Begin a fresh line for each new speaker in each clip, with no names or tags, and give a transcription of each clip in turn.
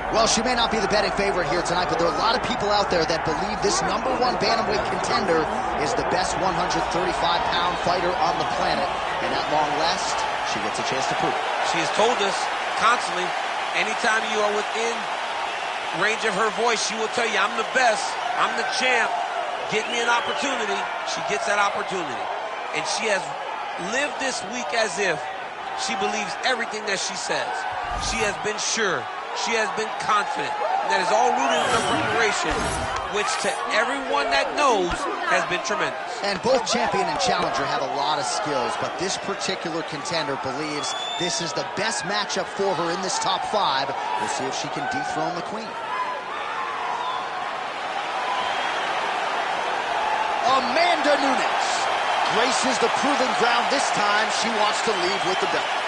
Well, she may not be the betting favorite here tonight, but there are a lot of people out there that believe this #1 bantamweight contender is the best 135-pound fighter on the planet. And at long last, she gets a chance to prove it.
She has told us constantly, anytime you are within range of her voice, she will tell you, I'm the best, I'm the champ, get me an opportunity. She gets that opportunity. And she has lived this week as if she believes everything that she says. She has been sure. She has been confident. And that is all rooted in her preparation, which to everyone that knows has been tremendous.
And both champion and challenger have a lot of skills, but this particular contender believes this is the best matchup for her in this top 5. We'll see if she can dethrone the queen. Amanda Nunes graces the proving ground this time. She wants to leave with the belt.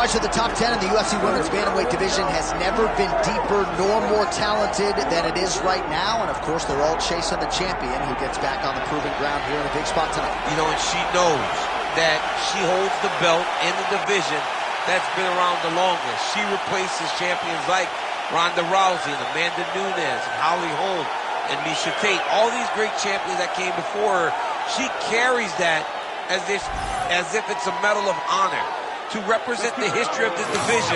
Watch the top 10 in the UFC Women's Bantamweight division has never been deeper nor more talented than it is right now. And of course, they're all chasing the champion who gets back on the proving ground here in a big spot tonight.
You know, and she knows that she holds the belt in the division that's been around the longest. She replaces champions like Ronda Rousey and Amanda Nunes and Holly Holm and Miesha Tate. All these great champions that came before her, she carries that as if it's a medal of honor to represent the history of this division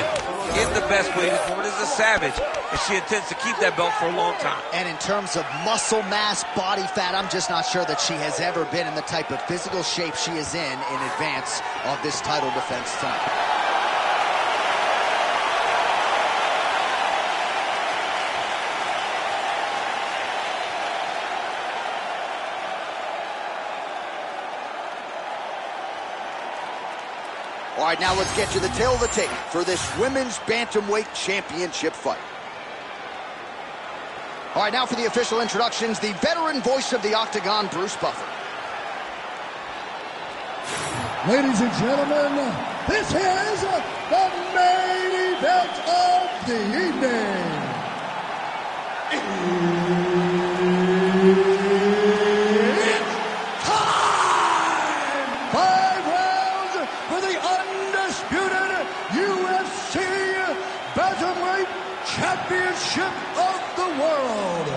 in the best way. This woman is a savage, and she intends to keep that belt for a long time.
And in terms of muscle mass, body fat, I'm just not sure that she has ever been in the type of physical shape she is in advance of this title defense tonight. All right, now let's get to the tail of the tape for this Women's Bantamweight Championship fight. All right, now for the official introductions, the veteran voice of the Octagon, Bruce Buffer.
Ladies and gentlemen, this is the main event of the evening. It's time! 5 rounds for the undisputed UFC Bantamweight Championship of the world.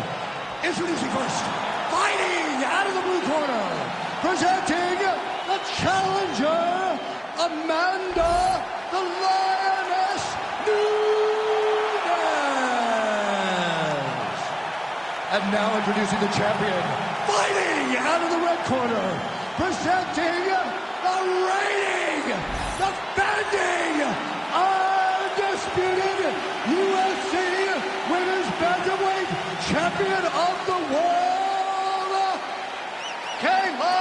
Introducing first, fighting out of the blue corner, presenting the challenger, Amanda the Lioness Nunes. And now introducing the champion, fighting out of the red corner, presenting the reigning, defending, undisputed UFC Women's Bantamweight Champion of the world, Kayla.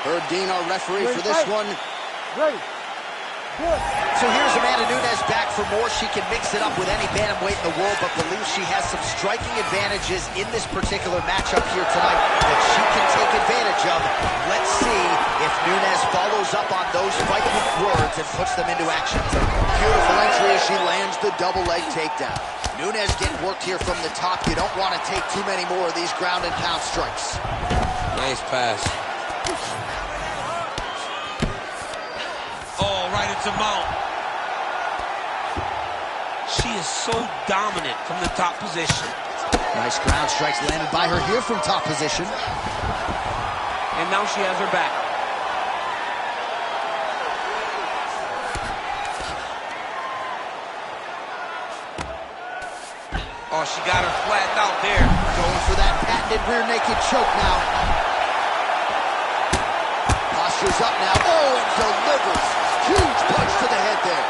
Herb Dean, our referee for this one.
Ready. Good.
So here's Amanda Nunes back for more. She can mix it up with any bantamweight in the world, but believes she has some striking advantages in this particular matchup here tonight that she can take advantage of. Let's see if Nunes follows up on those fighting words and puts them into action. Beautiful entry as she lands the double leg takedown. Nunes getting worked here from the top. You don't want to take too many more of these ground and pound strikes.
Nice pass. Oh, right into mount. She is so dominant from the top position.
Nice ground strikes landed by her here from top position.
And now she has her back. Oh, she got her flattened out there.
Going for that patented rear naked choke now. Posture's up now. Oh, and delivers. Huge punch to the head there.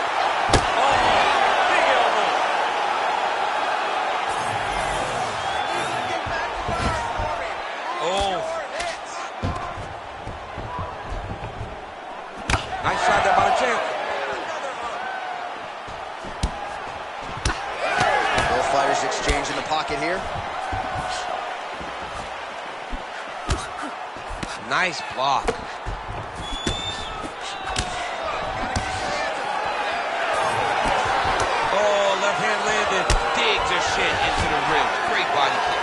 Oh, big elbow. Oh. Nice shot there by the champ.
Both fighters exchange in the pocket here.
Nice block. Oh, left hand landed. Digs her shin into the ribs. Great body kick.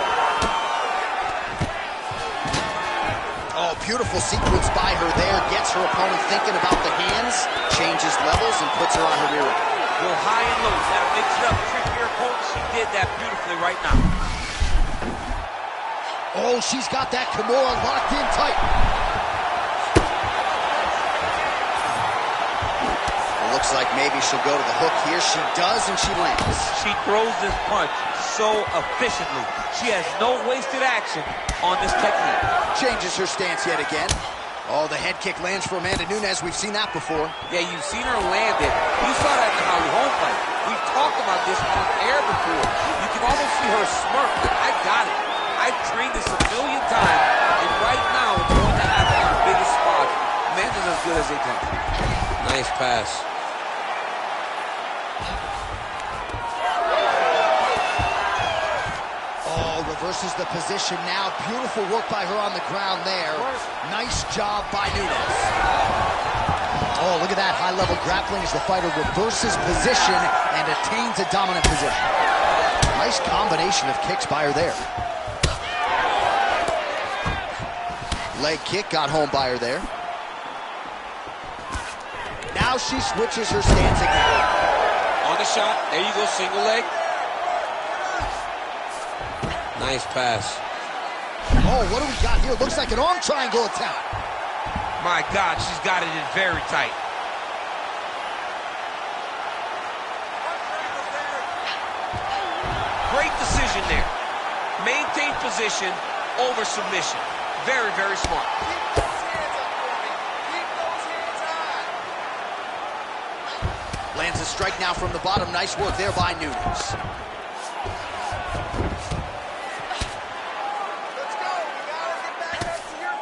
Oh, beautiful sequence by her there. Gets her opponent thinking about the hands, changes levels, and puts her on her rear end.
Go high and low. Gotta mix it up. Trick your opponent. She did that beautifully right now.
Oh, she's got that Kimura locked in tight. Looks like maybe she'll go to the hook here. She does, and she lands.
She throws this punch so efficiently. She has no wasted action on this technique.
Changes her stance yet again. Oh, the head kick lands for Amanda Nunes. We've seen that before.
Yeah, you've seen her land it. You saw that in the Holly Holm fight. We've talked about this on air before. You can almost see her smirk. I got it. I've trained this a million times, and right now it's going to happen in the biggest spot. Amanda's as good as they come. Nice pass.
Reverses the position now. Beautiful work by her on the ground there. Nice job by Nunes. Oh, look at that high-level grappling as the fighter reverses position and attains a dominant position. Nice combination of kicks by her there. Leg kick got home by her there. Now she switches her stance again.
On the shot. There you go, single leg. Nice pass.
Oh, what do we got here? Looks like an arm triangle attempt.
My God, she's got it in very tight. Great decision there. Maintain position over submission. Very, very smart.
Keep those hands up for me. Keep those hands high.
Lands a strike now from the bottom. Nice work there by Nunes.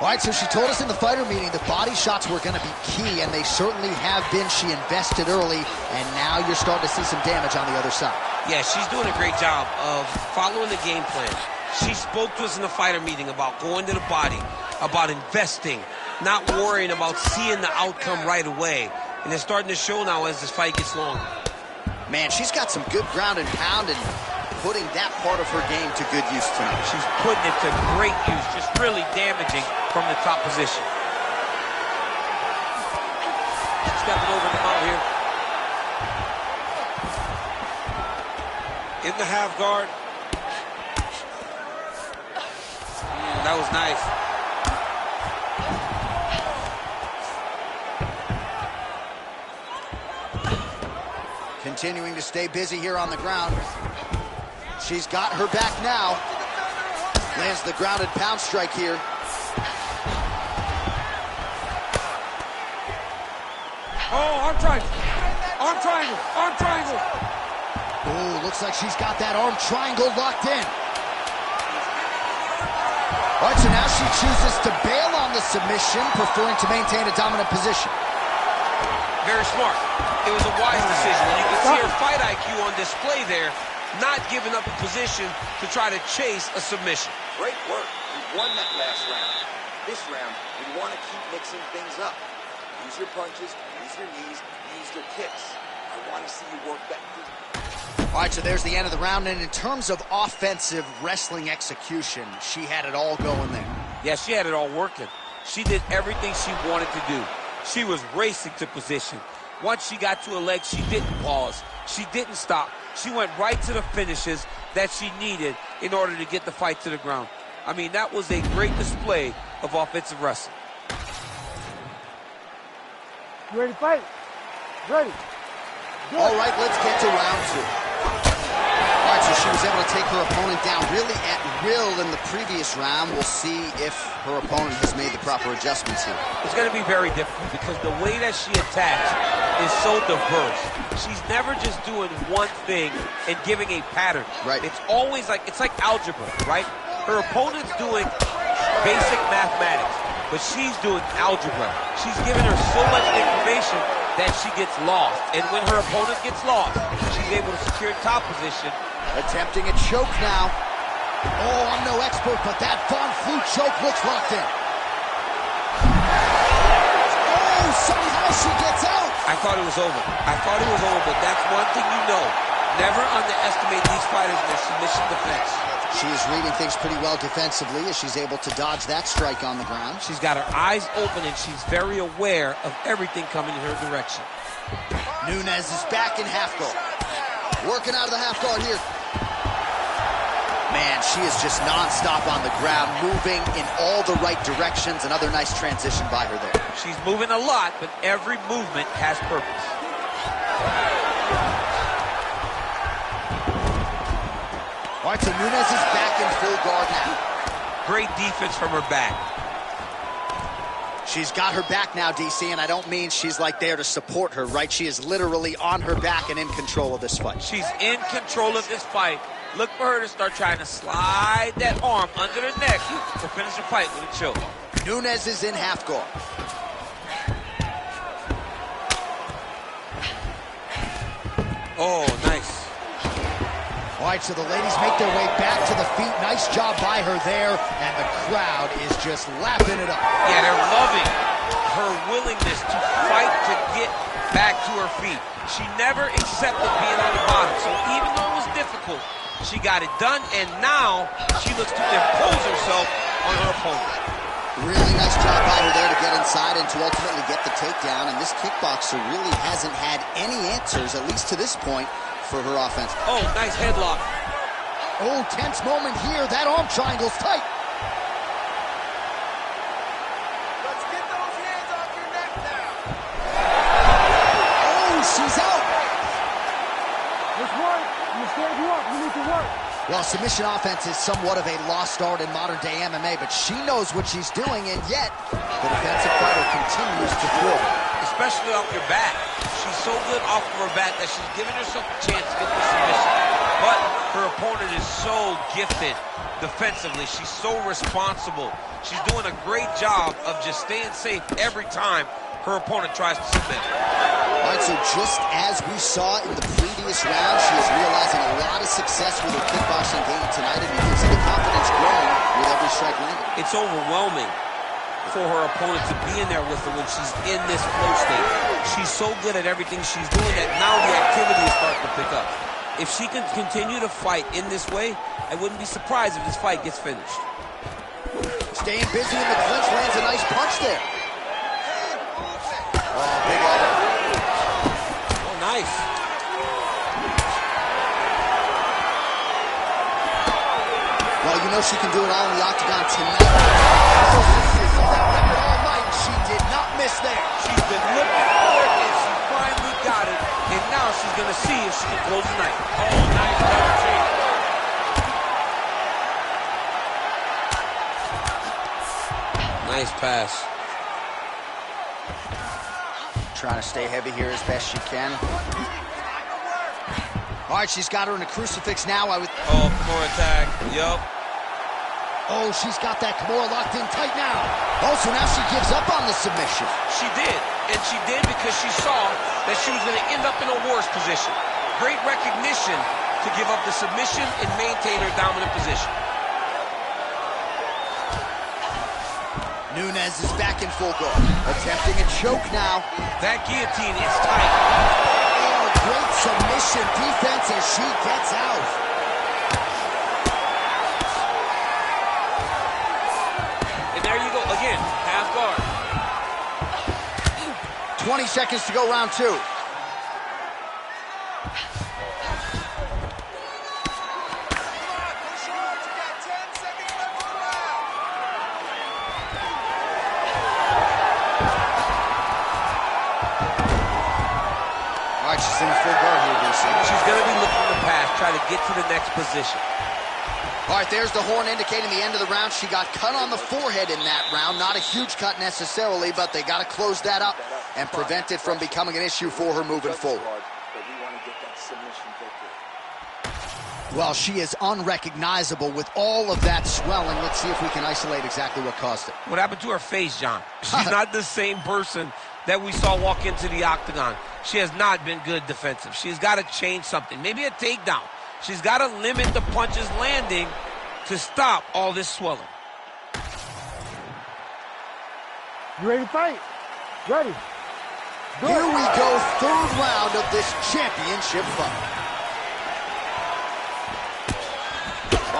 All right, so she told us in the fighter meeting the body shots were going to be key, and they certainly have been. She invested early, and now you're starting to see some damage on the other side.
Yeah, she's doing a great job of following the game plan. She spoke to us in the fighter meeting about going to the body, about investing, not worrying about seeing the outcome right away. And it's starting to show now as this fight gets longer.
Man, she's got some good ground and pound and putting that part of her game to good use tonight.
She's putting it to great use, just really damaging from the top position. Stepping over the mount here. In the half guard. That was nice.
Continuing to stay busy here on the ground. She's got her back now. Lands the grounded pound strike here.
Oh, arm triangle. Arm triangle. Arm triangle.
Oh, looks like she's got that arm triangle locked in. All right, so now she chooses to bail on the submission, preferring to maintain a dominant position.
Very smart. It was a wise decision. And you can see her fight IQ on display there, not giving up a position to try to chase a submission.
Great work. You won that last round. This round, we want to keep mixing things up. Use your punches, use your knees, use your kicks. I want to see you work that deep.
All right, so there's the end of the round, and in terms of offensive wrestling execution, she had it all going there.
Yeah, she had it all working. She did everything she wanted to do. She was racing to position. Once she got to a leg, she didn't pause. She didn't stop. She went right to the finishes that she needed in order to get the fight to the ground. I mean, that was a great display of offensive wrestling.
You ready to fight? Ready. Good.
All right, let's get to round two. All right, so she was able to take her opponent down really at will in the previous round. We'll see if her opponent has made the proper adjustments here.
It's going to be very difficult because the way that she attacks is so diverse. She's never just doing one thing and giving a pattern.
Right.
It's always like, it's like algebra, right? Her opponent's doing basic mathematics. but she's doing algebra. She's giving her so much information that she gets lost. And when her opponent gets lost, she's able to secure top position.
Attempting a choke now. Oh, I'm no expert, but that Von Flue choke looks locked in. Oh, somehow she gets out.
I thought it was over. But that's one thing you know. Never underestimate these fighters in their submission defense.
She is reading things pretty well defensively as she's able to dodge that strike on the ground.
She's got her eyes open and she's very aware of everything coming in her direction.
Nunes is back in half guard. Working out of the half guard here. Man, she is just nonstop on the ground, moving in all the right directions. Another nice transition by her there.
She's moving a lot, but every movement has purpose.
All right, so Nunes is back in full guard now.
Great defense from her back.
She's got her back now, DC, and I don't mean she's like there to support her, right? She is literally on her back and in control of this fight.
She's in control of this fight. Look for her to start trying to slide that arm under the neck to finish the fight with a choke.
Nunes is in half guard.
Oh, nice.
All right, so the ladies make their way back to the feet. Nice job by her there, and the crowd is just lapping it up.
Yeah, they're loving her willingness to fight to get back to her feet. She never accepted being on the bottom, so even though it was difficult, she got it done, and now she looks to impose herself on her opponent.
Really nice job by her there to get inside and to ultimately get the takedown, and this kickboxer really hasn't had any answers, at least to this point, for her offense.
Oh, nice headlock.
Oh, tense moment here. That arm triangle's tight.
Let's get those hands off your neck now.
Oh, she's out.
Let's work. You stand you up. You need to work.
Well, submission offense is somewhat of a lost art in modern-day MMA, but she knows what she's doing, and yet the defensive fighter continues to throw.
Especially off your back. She's so good off of her back that she's giving herself a chance to get the submission. But her opponent is so gifted defensively. She's so responsible. She's doing a great job of just staying safe every time her opponent tries to submit.
All right, so just as we saw in the previous round, she is realizing a lot of success with her kickboxing game tonight, and you can see the confidence growing with every strike landed.
It's overwhelming for her opponent to be in there with her when she's in this flow state. She's so good at everything she's doing that now the activity is starting to pick up. If she can continue to fight in this way, I wouldn't be surprised if this fight gets finished.
Staying busy in the clinch, lands a nice punch there. Oh, big elbow.
Oh, nice.
Well, you know she can do it all in the octagon tonight. All night, she did not miss there.
She's been looking for it, and she finally got it. And now she's going to see if she can close the night. Oh, nice double team. Nice pass.
Trying to stay heavy here as best she can. All right, she's got her in a crucifix now.
Oh, more attack. Yup.
Oh, she's got that Kimura locked in tight now. Oh, so now she gives up on the submission.
She did, and she did because she saw that she was going to end up in a worse position. Great recognition to give up the submission and maintain her dominant position.
Nunes is back in full guard, attempting a choke now.
That guillotine is tight.
Oh, great submission defense as she gets out.
And there you go, again, half guard.
20 seconds to go, round two. She's in full guard here, DC.
She's going to be looking to pass, try to get to the next position.
All right, there's the horn indicating the end of the round. She got cut on the forehead in that round. Not a huge cut necessarily, but they got to close that up and prevent it from becoming an issue for her moving forward. Well, she is unrecognizable with all of that swelling. Let's see if we can isolate exactly what caused it.
What happened to her face, John? She's not the same person that we saw walk into the octagon. She has not been good defensive. She's got to change something. Maybe a takedown. She's got to limit the punches landing to stop all this swelling.
You ready to fight? Ready.
Here we go, third round of this championship fight.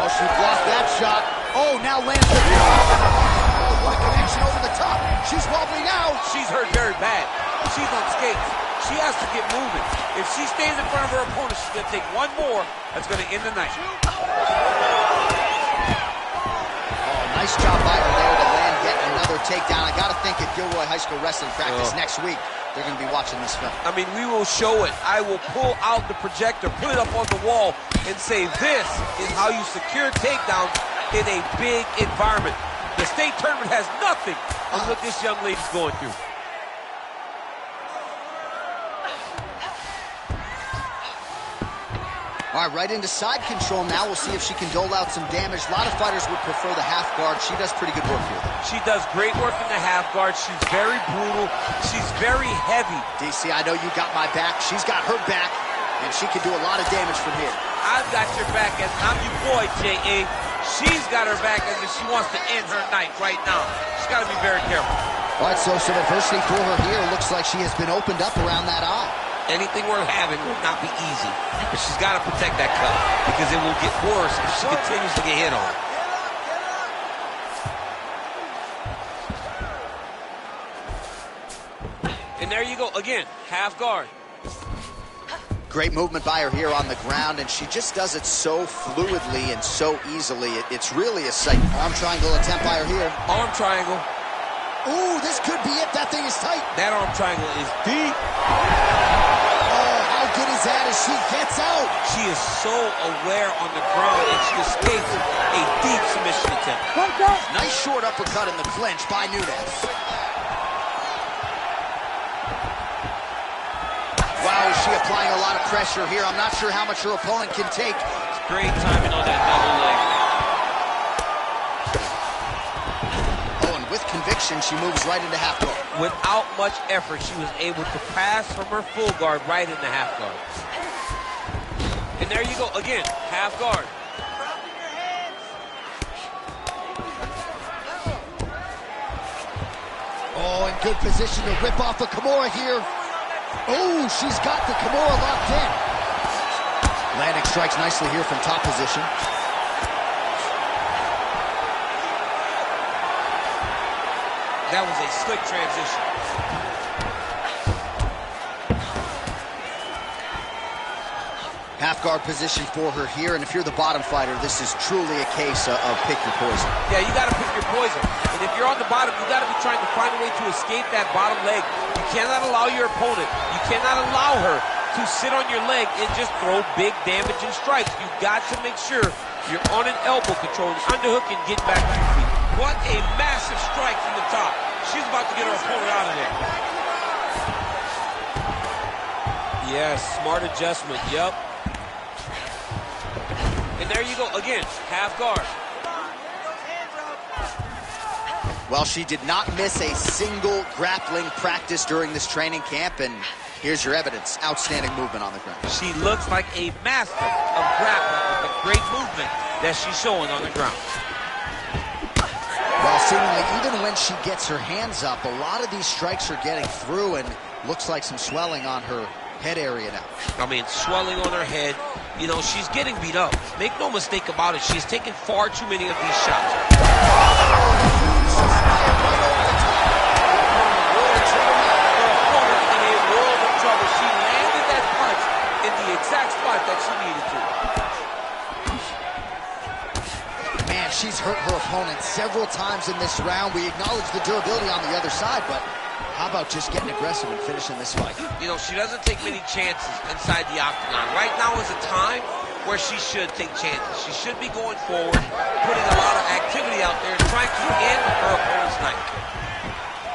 Oh, she blocked that shot. Oh, now lands the oh, what a connection over the top. She's wobbling out.
She's hurt very bad. She's on skates. She has to get moving. If she stays in front of her opponent, she's going to take one more. That's going to end the night.
Oh, nice job by her there to land yet another takedown. I got to think at Gilroy High School wrestling practice next week, they're going to be watching this film.
I mean, we will show it. I will pull out the projector, put it up on the wall, and say, this is how you secure takedowns in a big environment. The state tournament has nothing on what this young lady's going through.
All right, right into side control now. We'll see if she can dole out some damage. A lot of fighters would prefer the half guard. She does pretty good work here, though.
She does great work in the half guard. She's very brutal. She's very heavy.
DC, I know you got my back. She's got her back, and she can do a lot of damage from here.
I've got your back as I'm your boy, J.A. She's got her back as if she wants to end her night right now. She's got to be very careful.
All right, so some adversity for her here. Looks like she has been opened up around that eye.
Anything worth having will not be easy. But she's got to protect that cut because it will get worse if she continues to get hit on. And there you go. Again, half guard.
Great movement by her here on the ground, and she just does it so fluidly and so easily. It's really a sight. Arm triangle attempt by her here.
Arm triangle.
Ooh, this could be it. That thing is tight.
That arm triangle is deep.
How good is that as she gets out?
She is so aware on the ground, and she escapes a deep submission attempt.
Nice short uppercut in the clinch by Nunes. Wow, is she applying a lot of pressure here? I'm not sure how much her opponent can take.
It's great timing on that double leg.
Oh, and with conviction, she moves right into half guard.
Without much effort, she was able to pass from her full guard right into half guard. And there you go, again, half guard.
Oh, in good position to rip off a Kimura here. Oh, she's got the Kimura locked in. Landing strikes nicely here from top position.
That was a slick transition.
Half guard position for her here, and if you're the bottom fighter, this is truly a case of pick your poison.
Yeah, you gotta pick your poison. And if you're on the bottom, you gotta be trying to find a way to escape that bottom leg. You cannot allow your opponent, you cannot allow her to sit on your leg and just throw big damaging strikes. You got to make sure you're on an elbow control, underhook, and get back to your feet. What a massive strike from the top. She's about to get her opponent out of there. Yes, smart adjustment, yep. And there you go, again, half guard.
Well, she did not miss a single grappling practice during this training camp, and here's your evidence. Outstanding movement on the ground.
She looks like a master of grappling with the great movement that she's showing on the ground.
Well, seemingly, even when she gets her hands up, a lot of these strikes are getting through, and looks like some swelling on her head area now.
I mean, swelling on her head. You know, she's getting beat up. Make no mistake about it. She's taken far too many of these shots. She landed that punch in the exact spot that she needed to.
Man, she's hurt her opponent several times in this round. We acknowledge the durability on the other side, but how about just getting aggressive and finishing this fight?
You know, she doesn't take many chances inside the octagon. Right now is a time where she should take chances. She should be going forward, putting a lot of activity out there, and trying to end her opponent's night.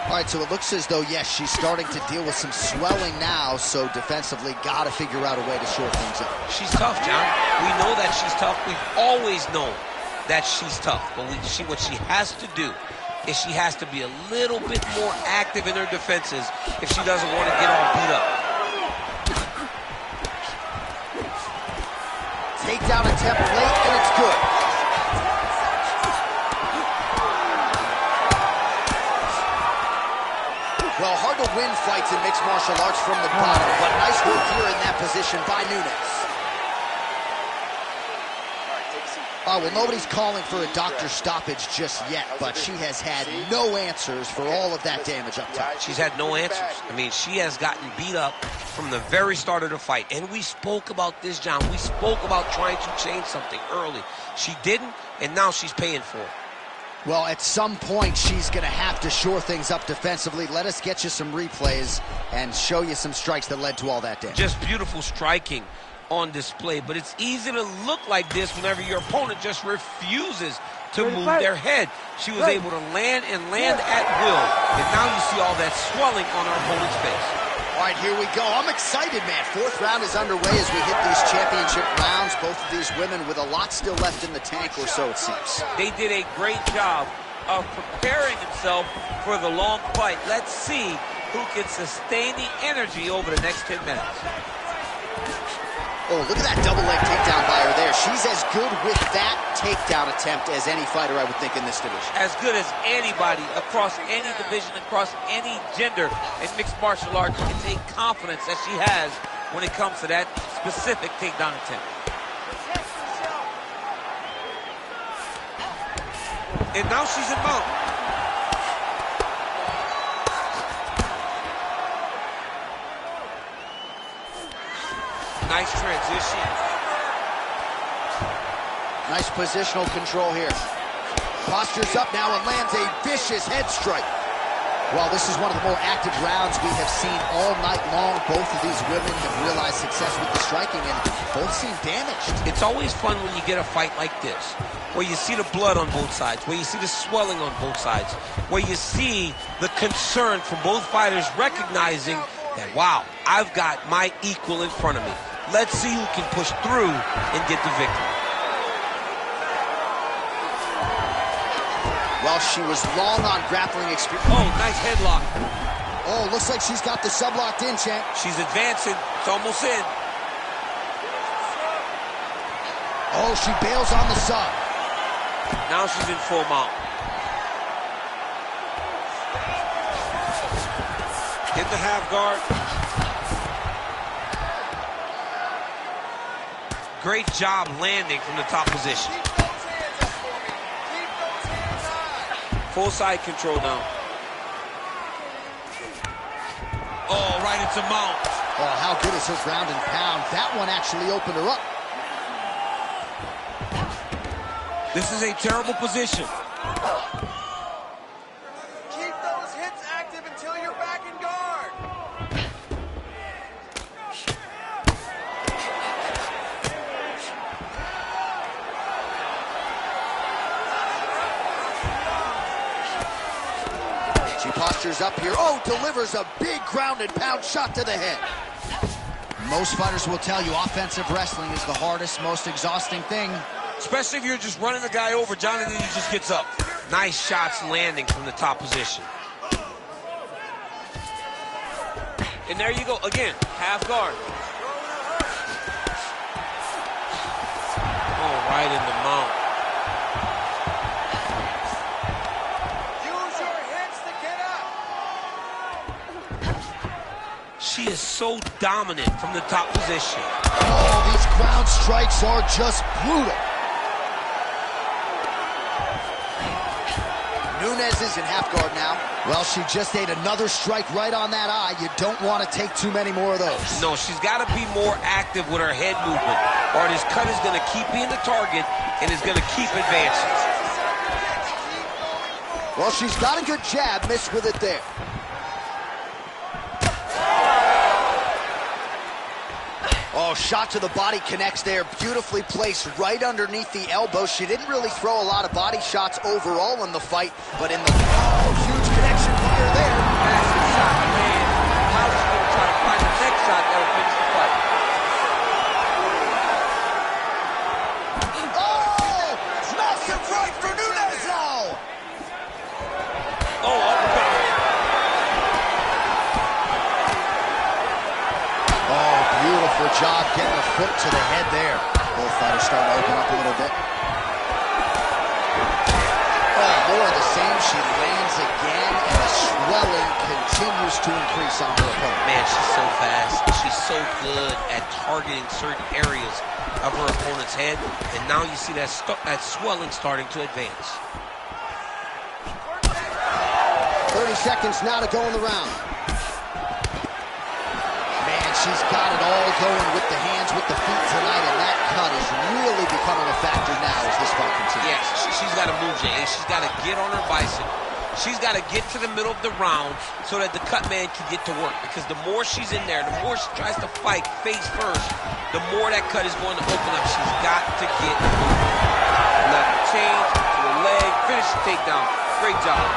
All right, so it looks as though, yes, she's starting to deal with some swelling now, so defensively got to figure out a way to shore things up.
She's tough, John. We know that she's tough. We've always known that she's tough. But what she has to do is she has to be a little bit more active in her defenses if she doesn't want to get all beat up.
Takedown attempt late, and it's good. Well, hard to win fights in mixed martial arts from the bottom, but nice work here in that position by Nunes. Oh, well, nobody's calling for a doctor's stoppage just yet, but she has had no answers for all of that damage up top.
She's had no answers. I mean, she has gotten beat up from the very start of the fight. And we spoke about this, John. We spoke about trying to change something early. She didn't, and now she's paying for it.
Well, at some point, she's going to have to shore things up defensively. Let us get you some replays and show you some strikes that led to all that damage.
Just beautiful striking on display, but it's easy to look like this whenever your opponent just refuses to move their head. She was able to land at will, and now you see all that swelling on our opponent's face.
All right, here we go. I'm excited, man. Fourth round is underway as we hit these championship rounds. Both of these women with a lot still left in the tank, or so it seems.
They did a great job of preparing themselves for the long fight. Let's see who can sustain the energy over the next 10 minutes.
Oh, look at that double leg takedown by her there. She's as good with that takedown attempt as any fighter, I would think, in this division.
As good as anybody across any division, across any gender in mixed martial arts. It's a confidence that she has when it comes to that specific takedown attempt. And now she's in mount. Nice transition.
Nice positional control here. Postures up now and lands a vicious head strike. Well, this is one of the more active rounds we have seen all night long. Both of these women have realized success with the striking, and both seem damaged.
It's always fun when you get a fight like this, where you see the blood on both sides, where you see the swelling on both sides, where you see the concern from both fighters recognizing that, wow, I've got my equal in front of me. Let's see who can push through and get the victory.
Well, she was long on grappling experience.
Oh, nice headlock.
Oh, looks like she's got the sub locked in, champ.
She's advancing. It's almost in.
Oh, she bails on the sub.
Now she's in full mount. Hit the half guard. Great job landing from the top position.
Keep those hands up for me. Keep those hands high.
Full side control now. Oh, right into mount.
Oh, how good is her ground and pound? That one actually opened her up.
This is a terrible position.
Keep those hits active until you're back in guard.
She postures up here. Oh, delivers a big ground and pound shot to the head. Most fighters will tell you offensive wrestling is the hardest, most exhausting thing.
Especially if you're just running the guy over, John, and then he just gets up. Nice shots landing from the top position. And there you go, again, half guard. Oh, right in the mount.
Use your hips to get up.
She is so dominant from the top position.
Oh, these ground strikes are just brutal. Nunes is in half guard now. Well, she just ate another strike right on that eye. You don't want to take too many more of those.
No, she's got to be more active with her head movement, or this cut is going to keep being the target and is going to keep advancing.
Well, she's got a good jab, missed with it there. Oh, shot to the body connects there. Beautifully placed right underneath the elbow. She didn't really throw a lot of body shots overall in the fight, but in the huge connection fire there. for a job getting a foot to the head there. Both fighters starting to open up a little bit. Oh, more of the same. She lands again, and the swelling continues to increase on her opponent.
Man, she's so fast. She's so good at targeting certain areas of her opponent's head, and now you see that swelling starting to advance.
30 seconds now to go in the round. Man, she's got it all going with the hands, with the feet tonight, and that cut is really becoming a factor now as this fight continues.
Yes, she's got to move, Jay. She's got to get on her bicycle. She's got to get to the middle of the round so that the cut man can get to work. Because the more she's in there, the more she tries to fight face first, the more that cut is going to open up. She's got to get moving. Let her change to the leg, finish the takedown. Great job.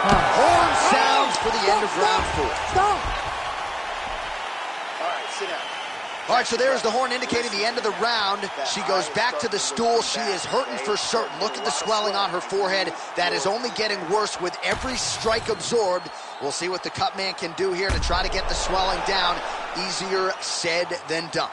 Horn sounds for the end of round 4.
Stop!
All right, sit down.
All right, so there's the horn indicating the end of the round. She goes back to the stool. She is hurting for certain. Look at the swelling on her forehead. That is only getting worse with every strike absorbed. We'll see what the cut man can do here to try to get the swelling down. Easier said than done.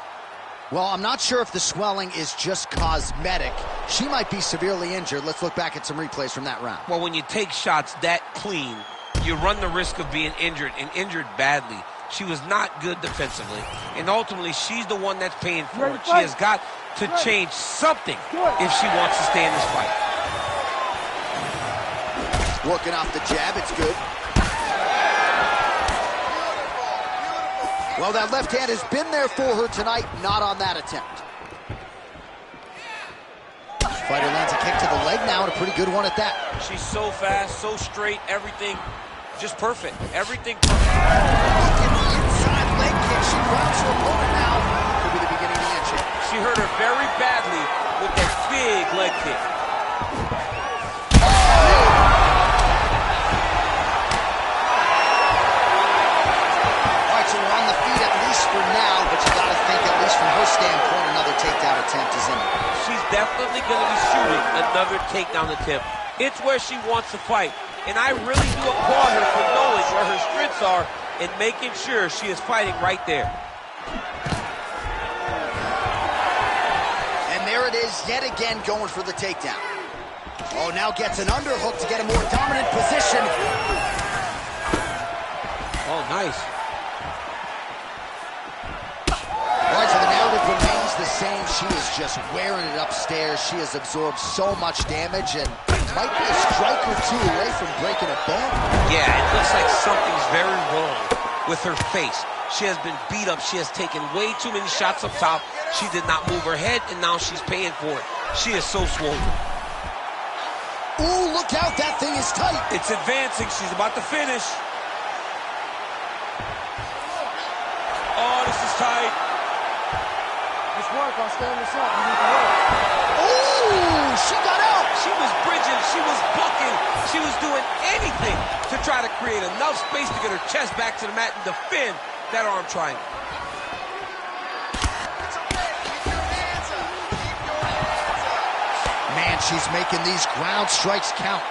Well, I'm not sure if the swelling is just cosmetic. She might be severely injured. Let's look back at some replays from that round.
Well, when you take shots that clean, you run the risk of being injured, and injured badly. She was not good defensively, and ultimately she's the one that's paying for it. She has got to change something if she wants to stay in this fight.
Working off the jab, it's good. Well, that left hand has been there for her tonight, not on that attempt. Fighter lands a kick to the leg now, and a pretty good one at that.
She's so fast, so straight, everything just perfect. Everything perfect.
Look at the inside leg kick. She grounds her opponent now. Could be the beginning of the end check.
She hurt her very badly with that big leg kick.
All right, so we're on the feet at least for now, but you got to think, at least from her standpoint, another takedown attempt is in it.
She's definitely going to be shooting another takedown attempt. It's where she wants to fight. And I really do applaud her for knowing where her strengths are and making sure she is fighting right there.
And there it is, yet again going for the takedown. Oh, now gets an underhook to get a more dominant position.
Oh, nice.
All right, so the narrative remains the same. She is just wearing it upstairs. She has absorbed so much damage and might be a strike or two away from breaking a bone.
Yeah, it looks like something's very wrong with her face. She has been beat up. She has taken way too many shots up top. She did not move her head, and now she's paying for it. She is so swollen.
Ooh, look out. That thing is tight.
It's advancing. She's about to finish. Oh, this is tight.
Let's work on standing this up. You need to work.
Ooh, she got out.
She was bridging. She was bucking. She was doing anything to try to create enough space to get her chest back to the mat and defend that arm triangle.
It's okay. Keep your hands up. Keep your hands up.
Man, she's making these ground strikes count.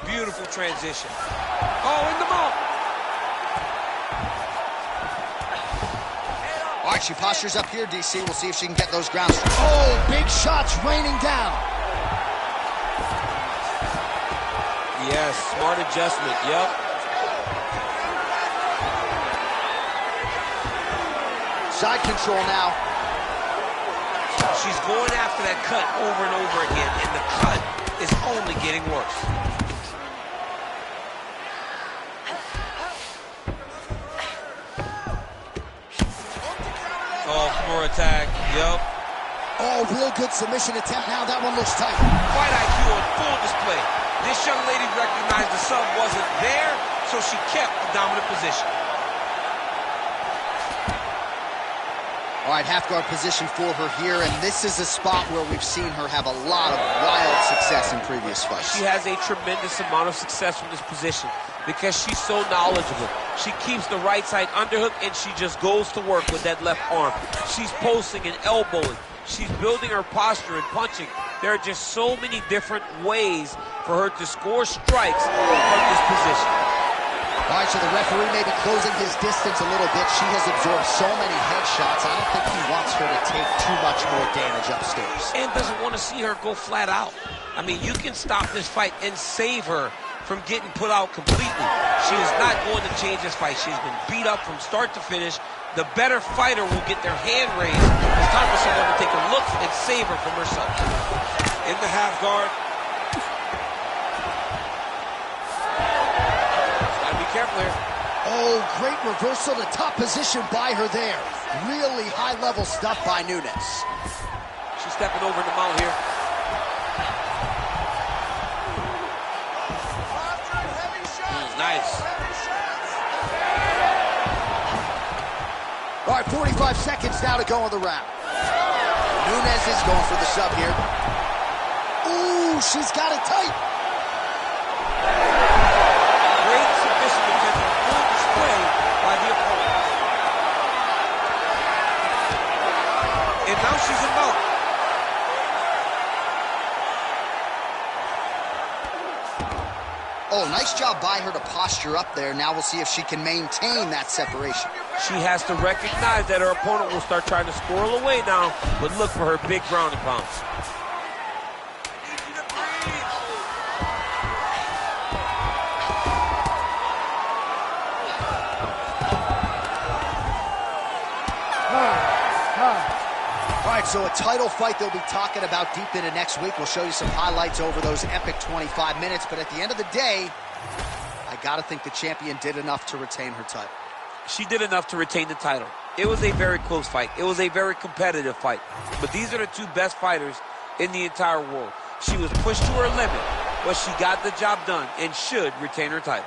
Beautiful transition. Oh, in the mouth.
All right, she postures up here, DC. We'll see if she can get those ground strikes. Oh, big shots raining down.
Yes, smart adjustment. Yep.
Side control now.
She's going after that cut over and over again, and the cut is only getting worse. Oh, floor attack. Yup.
Oh, real good submission attempt now. That one looks tight.
Fight IQ on full display. This young lady recognized the sub wasn't there, so she kept the dominant position.
All right, half guard position for her here, and this is a spot where we've seen her have a lot of wild success in previous fights.
She has a tremendous amount of success from this position because she's so knowledgeable. She keeps the right side underhook, and she just goes to work with that left arm. She's posting and elbowing. She's building her posture and punching. There are just so many different ways for her to score strikes from this position.
All right, so the referee may be closing his distance a little bit. She has absorbed so many headshots. I don't think he wants her to take too much more damage upstairs.
And doesn't want to see her go flat out. I mean, you can stop this fight and save her from getting put out completely. She is not going to change this fight. She's been beat up from start to finish. The better fighter will get their hand raised. It's time for someone to take a look and save her from herself. In the half guard. Gotta be careful here.
Oh, great reversal to top position by her there. Really high-level stuff by Nunes.
She's stepping over the mount here. Nice.
All right, 45 seconds now to go in the round. Nunes is going for the sub here. Ooh, she's got it tight.
Great submission defense on full display by the opponent. And now she's in mount.
Oh, nice job by her to posture up there. Now we'll see if she can maintain that separation.
She has to recognize that her opponent will start trying to squirrel away now, but look for her big ground and pounds.
All right, so a title fight they'll be talking about deep into next week. We'll show you some highlights over those epic 25 minutes, but at the end of the day, I gotta think the champion did enough to retain her title.
She did enough to retain the title. It was a very close fight. It was a very competitive fight. But these are the two best fighters in the entire world. She was pushed to her limit, but she got the job done and should retain her title.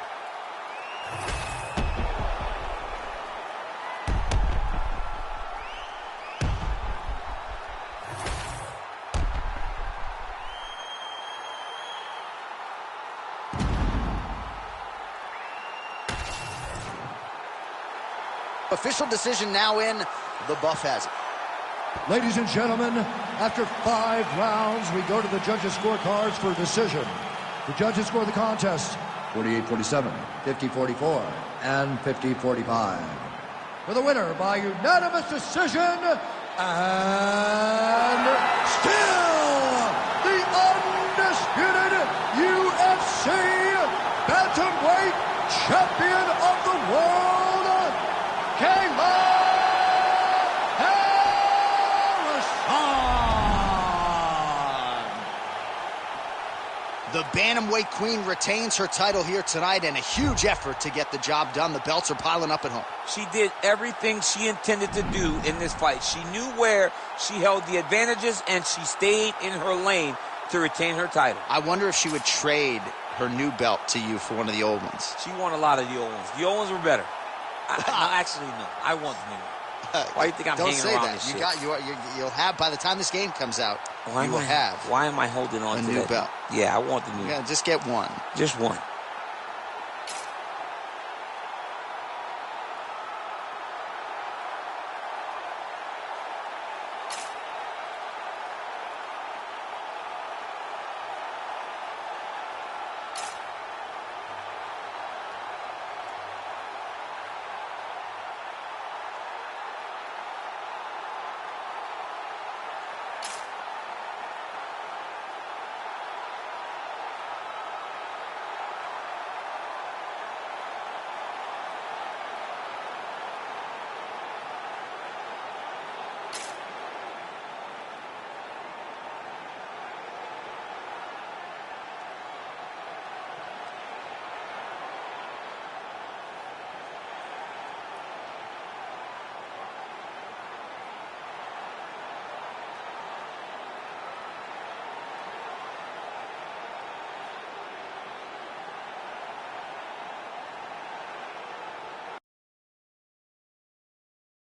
Official decision now in. The buff has it.
Ladies and gentlemen, after 5 rounds, we go to the judges' scorecards for a decision. The judges score the contest 48-47, 50-44, and 50-45. For the winner by unanimous decision, and still the undisputed UFC bantamweight champion of the world, Kayla.
The Bantamweight Queen retains her title here tonight, and a huge effort to get the job done. The belts are piling up at home.
She did everything she intended to do in this fight. She knew where she held the advantages, and she stayed in her lane to retain her title.
I wonder if she would trade her new belt to you for one of the old ones.
She won a lot of the old ones. The old ones were better. Actually, no. I want the new one. Why do you think I'm hanging around this shit?
You'll have, by the time this game comes out,
Why am I holding on to
a new belt.
Yeah, I want the new one.
Yeah, just get one.
Just one.